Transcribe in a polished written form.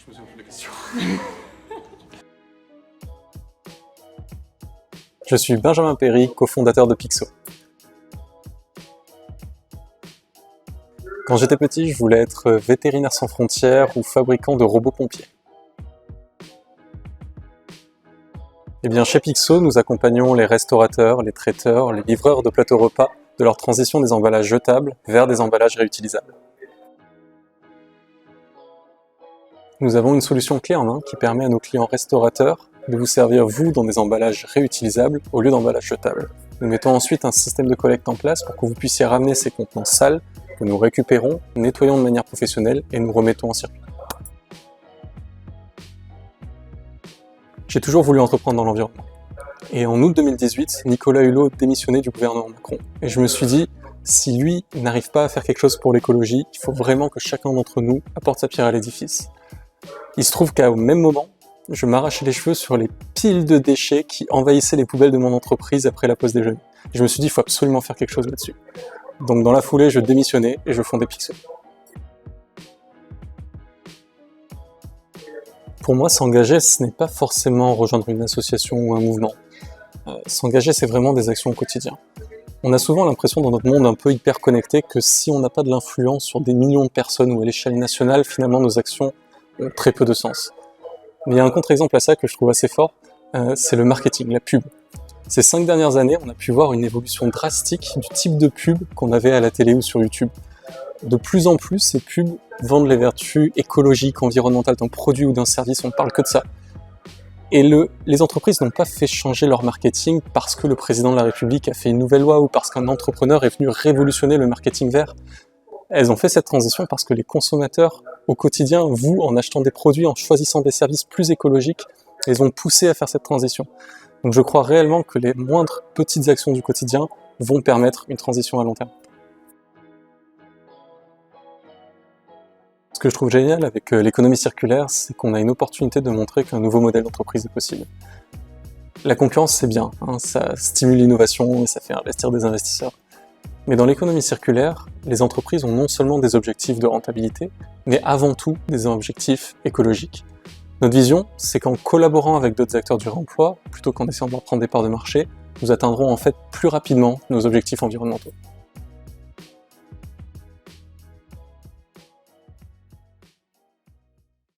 Je me souviens plus de la question. Je suis Benjamin Perry, cofondateur de Pixo. Quand j'étais petit, je voulais être vétérinaire sans frontières ou fabricant de robots pompiers. Eh bien, chez Pixo, nous accompagnons les restaurateurs, les traiteurs, les livreurs de plateaux repas de leur transition des emballages jetables vers des emballages réutilisables. Nous avons une solution clé en main qui permet à nos clients restaurateurs de vous servir, vous, dans des emballages réutilisables au lieu d'emballages jetables. Nous mettons ensuite un système de collecte en place pour que vous puissiez ramener ces contenants sales que nous récupérons, nettoyons de manière professionnelle et nous remettons en circuit. J'ai toujours voulu entreprendre dans l'environnement. Et en août 2018, Nicolas Hulot démissionnait du gouvernement Macron. Et je me suis dit, si lui n'arrive pas à faire quelque chose pour l'écologie, il faut vraiment que chacun d'entre nous apporte sa pierre à l'édifice. Il se trouve qu'au même moment, je m'arrachais les cheveux sur les piles de déchets qui envahissaient les poubelles de mon entreprise après la pause déjeuner. Et je me suis dit, il faut absolument faire quelque chose là-dessus. Donc dans la foulée, je démissionnais et je fondais Pixo. Pour moi, s'engager, ce n'est pas forcément rejoindre une association ou un mouvement. S'engager, c'est vraiment des actions au quotidien. On a souvent l'impression dans notre monde un peu hyper connecté que si on n'a pas de l'influence sur des millions de personnes ou à l'échelle nationale, finalement nos actions ont très peu de sens. Mais il y a un contre-exemple à ça que je trouve assez fort, c'est le marketing, la pub. Ces 5 dernières années, on a pu voir une évolution drastique du type de pub qu'on avait à la télé ou sur YouTube. De plus en plus, ces pubs vendent les vertus écologiques, environnementales d'un produit ou d'un service, on ne parle que de ça. Et les entreprises n'ont pas fait changer leur marketing parce que le président de la République a fait une nouvelle loi ou parce qu'un entrepreneur est venu révolutionner le marketing vert. Elles ont fait cette transition parce que les consommateurs, au quotidien, vous, en achetant des produits, en choisissant des services plus écologiques, les ont poussés à faire cette transition. Donc je crois réellement que les moindres petites actions du quotidien vont permettre une transition à long terme. Ce que je trouve génial avec l'économie circulaire, c'est qu'on a une opportunité de montrer qu'un nouveau modèle d'entreprise est possible. La concurrence, c'est bien, ça stimule l'innovation et ça fait investir des investisseurs. Mais dans l'économie circulaire, les entreprises ont non seulement des objectifs de rentabilité, mais avant tout des objectifs écologiques. Notre vision, c'est qu'en collaborant avec d'autres acteurs du réemploi, plutôt qu'en essayant de leur prendre des parts de marché, nous atteindrons en fait plus rapidement nos objectifs environnementaux.